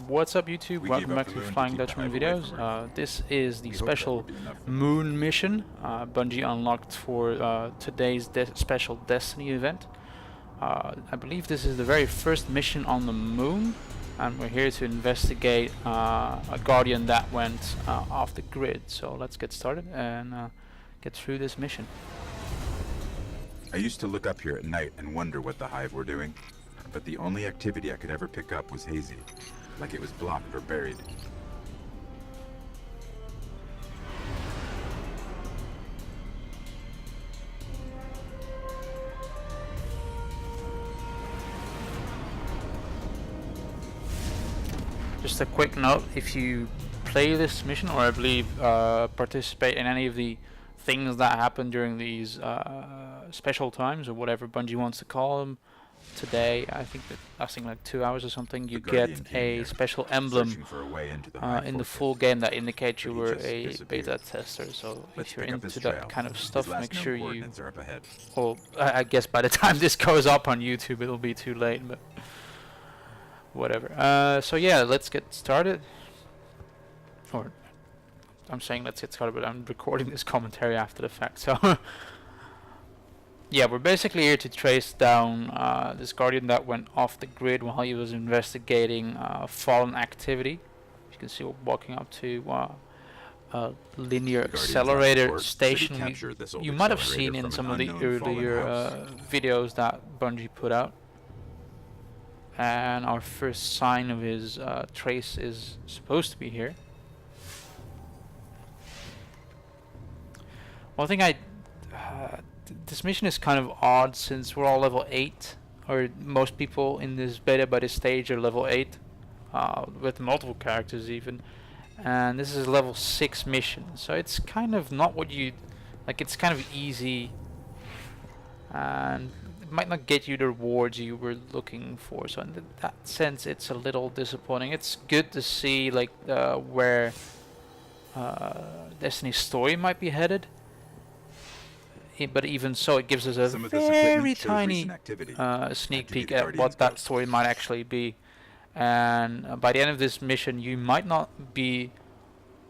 What's up YouTube? Welcome back to Flying Dutchman videos. This is the special moon mission Bungie unlocked for today's special Destiny event. I believe this is the very first mission on the moon, and we're here to investigate a Guardian that went off the grid. So let's get started and get through this mission. I used to look up here at night and wonder what the Hive were doing, but the only activity I could ever pick up was hazy, like it was blocked or buried. Just a quick note, if you play this mission, or I believe participate in any of the things that happen during these special times, or whatever Bungie wants to call them, today, I think that lasting like 2 hours or something, you get a special emblem in the full game that indicates you were a beta tester. So if you're into that kind of stuff, make sure you... Well, I guess by the time this goes up on YouTube, it'll be too late, but whatever. So yeah, let's get started. Or I'm saying let's get started, but I'm recording this commentary after the fact, so... Yeah, we're basically here to trace down this Guardian that went off the grid while he was investigating fallen activity. You can see we're walking up to a linear accelerator station. You might have seen in some of the earlier videos that Bungie put out. And our first sign of his trace is supposed to be here. One thing this mission is kind of odd since we're all level 8, or most people in this beta by this stage are level 8, with multiple characters even, and this is a level 6 mission, so it's kind of not what you like. It's kind of easy, and it might not get you the rewards you were looking for, so in that sense it's a little disappointing. It's good to see like where Destiny's story might be headed. But even so, it gives us a very tiny sneak peek at what that story might actually be. And by the end of this mission, you might not be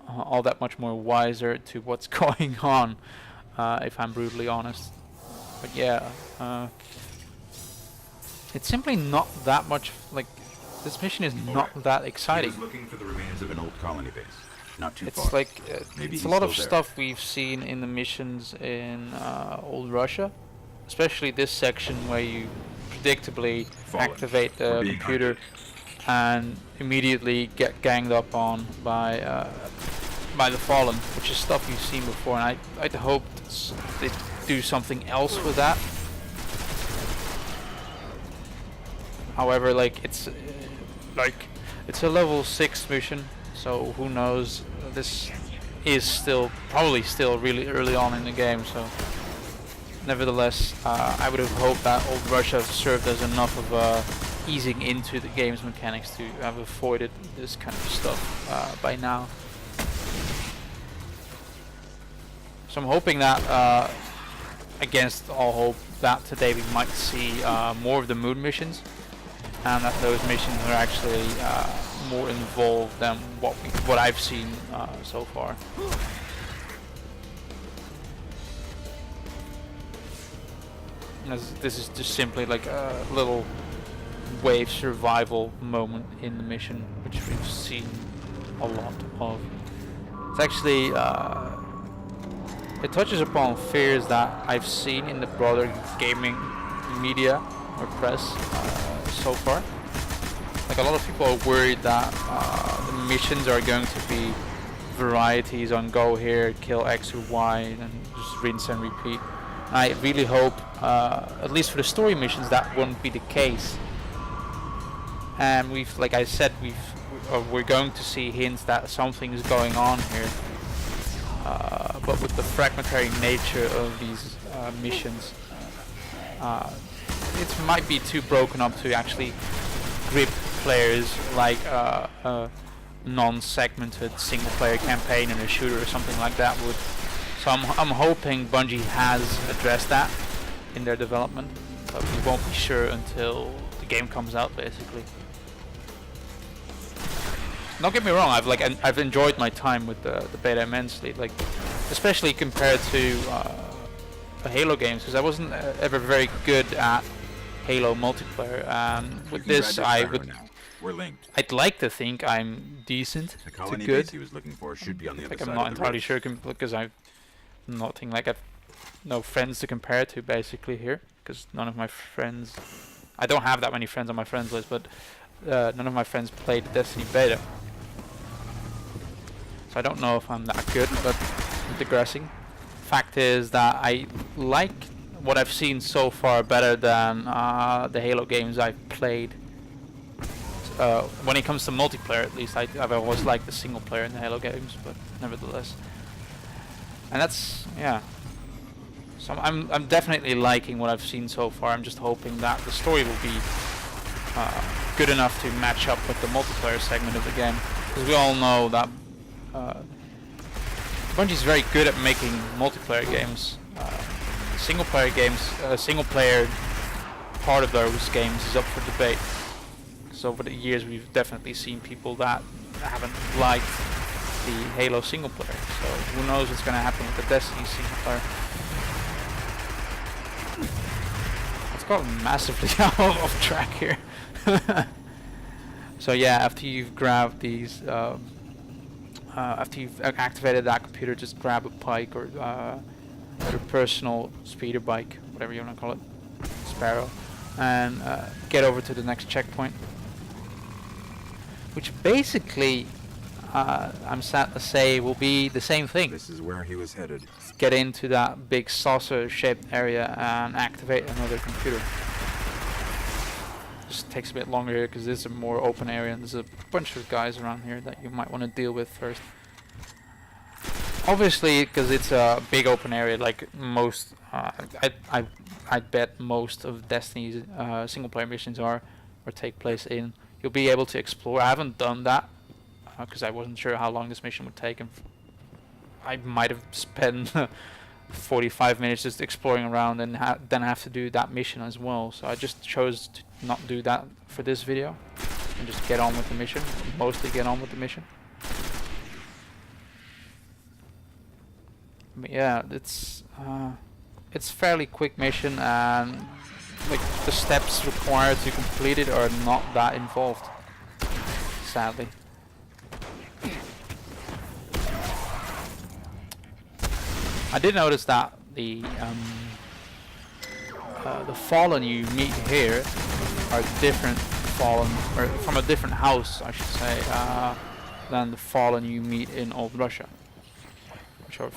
all that much more wiser to what's going on, if I'm brutally honest. But yeah, it's simply not that much, like, this mission is not that exciting. Looking for the remains of an old colony base. Not too far. It's like it's a lot of stuff we've seen in the missions in old Russia, especially this section where you predictably activate the computer and immediately get ganged up on by the Fallen, which is stuff you've seen before, and I'd hope they do something else with that. However, like it's a level 6 mission. So who knows, this is probably still really early on in the game, so nevertheless I would have hoped that old Russia served as enough of easing into the game's mechanics to have avoided this kind of stuff by now. So I'm hoping that against all hope that today we might see more of the moon missions, and that those missions are actually more involved than what I've seen so far. This is just simply like a little wave survival moment in the mission, which we've seen a lot of. It's actually it touches upon fears that I've seen in the broader gaming media or press so far. Like, a lot of people are worried that the missions are going to be varieties on go here, kill X or Y, and just rinse and repeat. And I really hope, at least for the story missions, that won't be the case. And like I said, we're going to see hints that something is going on here. But with the fragmentary nature of these missions, it might be too broken up to actually grip players like a non-segmented single-player campaign in a shooter or something like that would. So I'm hoping Bungie has addressed that in their development, but we won't be sure until the game comes out, basically. don't get me wrong, I've enjoyed my time with the beta immensely, like especially compared to the Halo games, because I wasn't ever very good at Halo multiplayer. With this, We're linked. I'd like to think I'm decent The to colony good. base he was looking for should be on the other Like side I'm not of the entirely ridge. sure because I've no friends to compare to basically here, because none of my friends, I don't have that many friends on my friends list, but none of my friends played Destiny beta, so I don't know if I'm that good. But I'm digressing. Fact is that I like what I've seen so far better than the Halo games I've played. When it comes to multiplayer, at least, I've always liked the single player in the Halo games, but nevertheless. And that's, yeah. So I'm definitely liking what I've seen so far. I'm just hoping that the story will be good enough to match up with the multiplayer segment of the game. Because we all know that Bungie's very good at making multiplayer games. Single player games, single player part of those games is up for debate. So over the years we've definitely seen people that haven't liked the Halo single player. So who knows what's going to happen with the Destiny single player. It's gotten massively off track here. So yeah, after you've grabbed these, after you've activated that computer, just grab a bike or your personal speeder bike, whatever you want to call it, Sparrow, and get over to the next checkpoint. Which basically, I'm sad to say, will be the same thing. This is where he was headed. Get into that big saucer-shaped area and activate another computer. Just takes a bit longer here because this is a more open area and there's a bunch of guys around here that you might want to deal with first. Obviously, because it's a big open area, like most, I bet most of Destiny's single-player missions are or take place in. You'll be able to explore. I haven't done that because I wasn't sure how long this mission would take, and I might have spent 45 minutes just exploring around and then have to do that mission as well. So I just chose to not do that for this video and just get on with the mission. Mostly get on with the mission. But yeah, it's fairly quick mission, and like the steps required to complete it are not that involved, sadly. I did notice that the Fallen you meet here are different Fallen, or from a different house, I should say, than the Fallen you meet in Old Russia, which are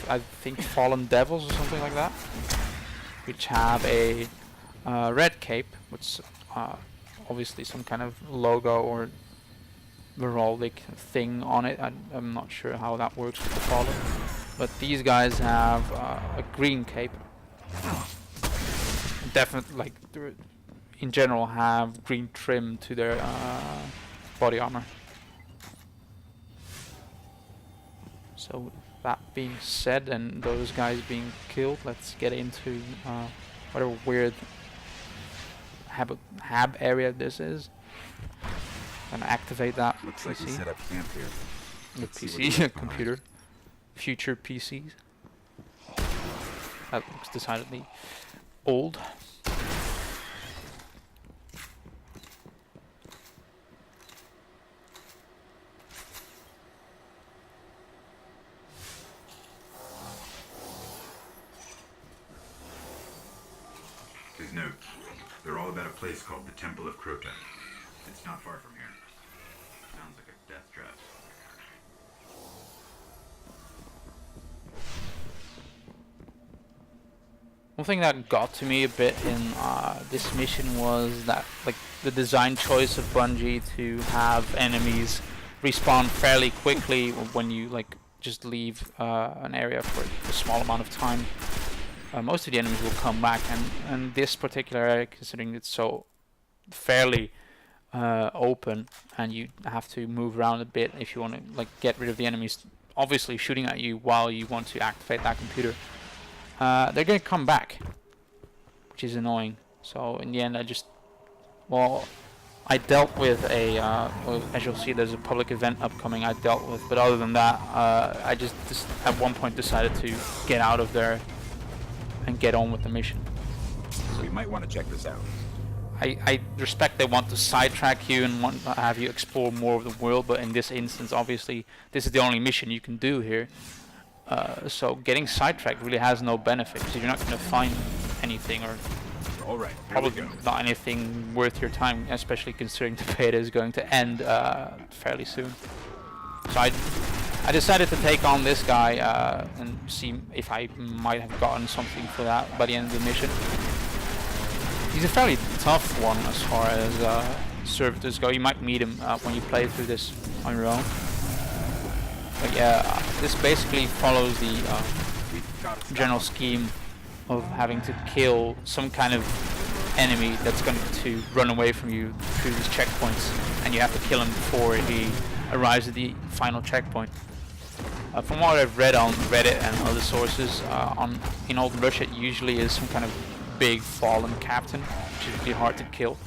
I think Fallen Devils or something like that, which have a red cape, which obviously some kind of logo or heraldic thing on it. I'm not sure how that works with the Fallen, but these guys have a green cape. Definitely, like, in general, have green trim to their body armor. So that being said, and those guys being killed, let's get into whatever weird hab area this is. Gonna activate that Looks PC. like he set up camp here. The Let's see what PC, he left computer, future PCs. That looks decidedly old. His notes. They're all about a place called the Temple of Crota. It's not far from here. Sounds like a death trap. One thing that got to me a bit in this mission was that, like, the design choice of Bungie to have enemies respawn fairly quickly when you just leave an area for a small amount of time. Most of the enemies will come back, and this particular area, considering it's so fairly open and you have to move around a bit if you want to get rid of the enemies obviously shooting at you while you want to activate that computer, they're going to come back, which is annoying. So in the end I just, well, I dealt with a, well, as you'll see, there's a public event upcoming I dealt with, but other than that, I just at one point decided to get out of there and get on with the mission. We might want to check this out. I respect they want to sidetrack you and want to have you explore more of the world, but in this instance, obviously, this is the only mission you can do here. So getting sidetracked really has no benefit, because you're not going to find anything, or All right, here probably we go. not anything worth your time, especially considering the beta is going to end fairly soon. So I decided to take on this guy and see if I might have gotten something for that by the end of the mission. He's a fairly tough one as far as servitors go. You might meet him when you play through this on your own. But yeah, this basically follows the general scheme of having to kill some kind of enemy that's going to run away from you through these checkpoints, and you have to kill him before he arrives at the final checkpoint. From what I've read on Reddit and other sources, in Old Russia it usually is some kind of big fallen captain, which is really hard to kill.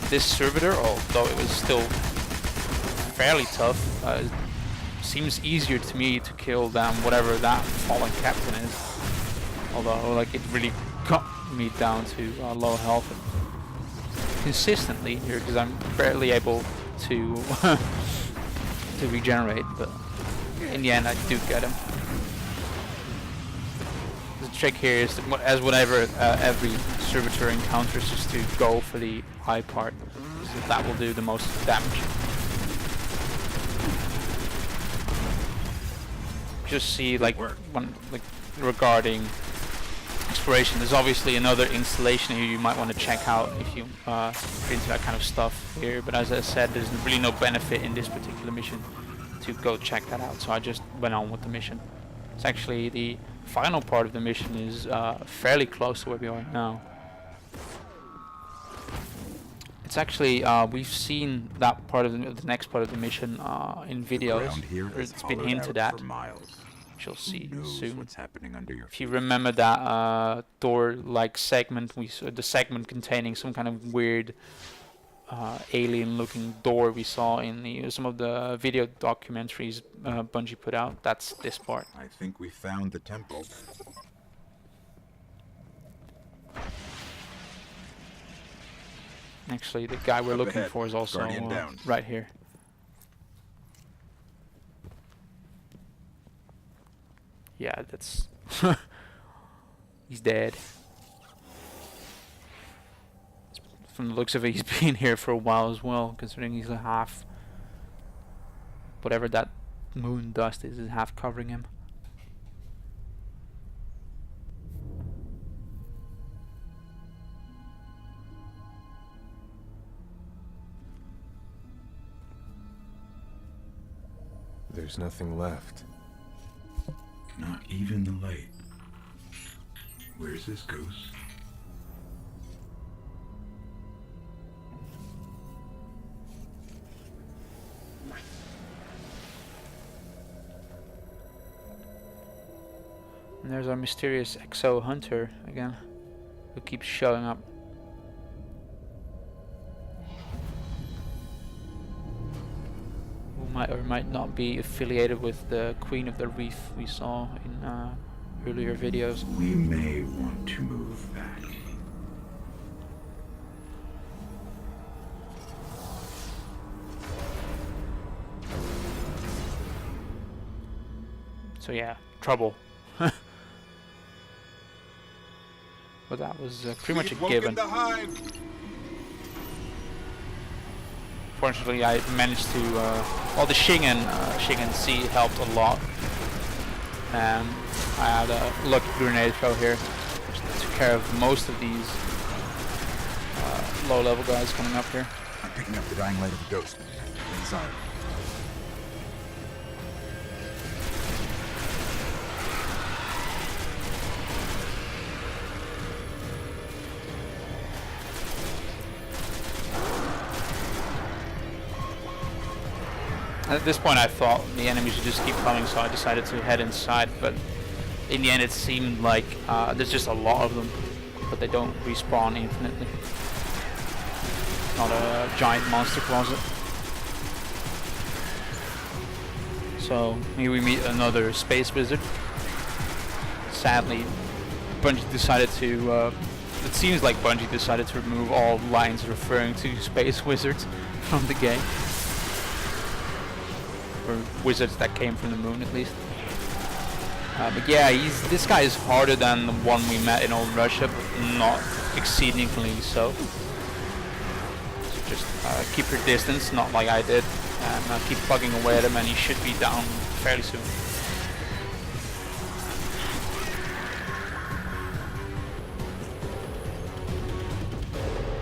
This servitor, although it was still fairly tough, seems easier to me to kill than whatever that fallen captain is. Although, like, it really got me down to low health consistently here, because I'm barely able to to regenerate. But in the end, I do get him. The trick here is, as whenever every servitor encounters, just to go for the high part, because that will do the most damage. Just see, like, regarding exploration, there's obviously another installation here you might want to check out if you are into that kind of stuff here, but as I said, there's really no benefit in this particular mission to go check that out, so I just went on with the mission. It's actually the final part of the mission is fairly close to where we are now. It's actually, we've seen that part of the next part of the mission in videos. It's been hinted at, which you'll see soon. What's happening under your If you remember that door-like segment, we saw the segment containing some kind of weird alien-looking door we saw in some of the video documentaries Bungie put out. That's this part. I think we found the temple. Actually, the guy we're Up looking ahead. for is also Guardian down. right here. Yeah, that's... he's dead. From the looks of it, he's been here for a while as well, considering he's a half... whatever that moon dust is half covering him. There's nothing left. Not even the light. Where's this ghost? And there's our mysterious Exo Hunter again, who keeps showing up. Who might or might not be affiliated with the Queen of the Reef we saw in earlier videos. We may want to move back. So yeah, trouble. But that was pretty much a given. Fortunately, I managed to, well, the Shingen C helped a lot. And I had a lucky grenade throw here, which took care of most of these low-level guys coming up here. I'm picking up the dying light of the ghost. Inside. At this point I thought the enemies would just keep coming, so I decided to head inside, but in the end it seemed like there's just a lot of them, but they don't respawn infinitely. not a giant monster closet. So here we meet another space wizard. Sadly, Bungie decided to. It seems like Bungie decided to remove all lines referring to space wizards from the game, or wizards that came from the moon, at least. But yeah, this guy is harder than the one we met in Old Russia, but not exceedingly so. So just keep your distance, not like I did, and keep plugging away at him, and he should be down fairly soon.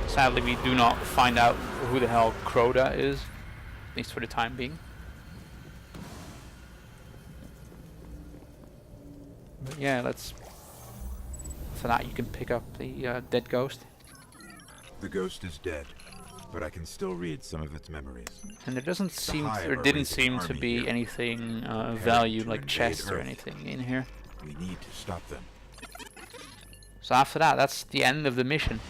Sadly, we do not find out who the hell Crota is, at least for the time being. But yeah, for that you can pick up the dead ghost. The ghost is dead, but I can still read some of its memories. And there doesn't seem, Hive or are didn't raising seem to army be here. anything value to like invade chests or Earth. anything in here. We need to stop them. So after that, that's the end of the mission,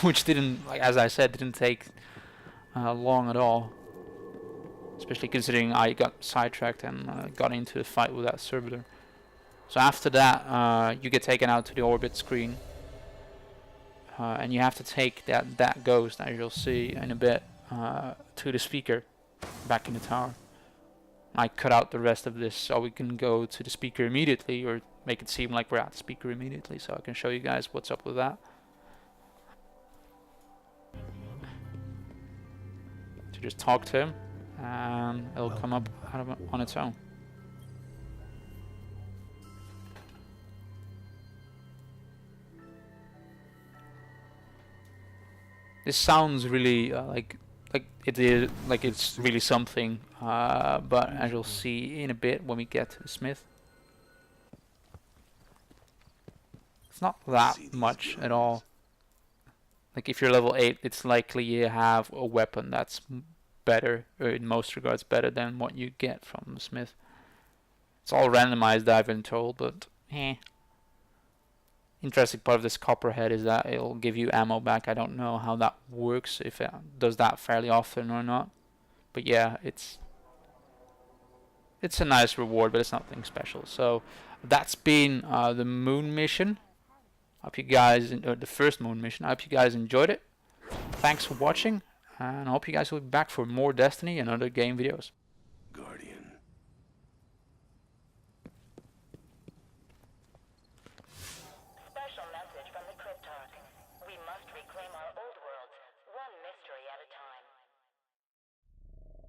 which didn't, like as I said, didn't take long at all. Especially considering I got sidetracked and got into the fight with that servitor. So after that, you get taken out to the orbit screen, and you have to take that ghost, as you'll see in a bit, to the speaker back in the tower. I cut out the rest of this so we can go to the speaker immediately, or make it seem like we're at the speaker immediately, so I can show you guys what's up with that. To just talk to him, and it'll come up on its own. This sounds really like it is, like it's really something, but as you'll see in a bit when we get to the smith, it's not that much at all. Like if you're level 8, it's likely you have a weapon that's better, or in most regards better than what you get from the smith. It's all randomized, I've been told, but interesting part of this copperhead is that it'll give you ammo back. I don't know how that works, if it does that fairly often or not, but yeah, it's a nice reward, but it's nothing special. So that's been the moon mission. Hope you guys, the first moon mission. I hope you guys enjoyed it. Thanks for watching, and I hope you guys will be back for more Destiny and other game videos.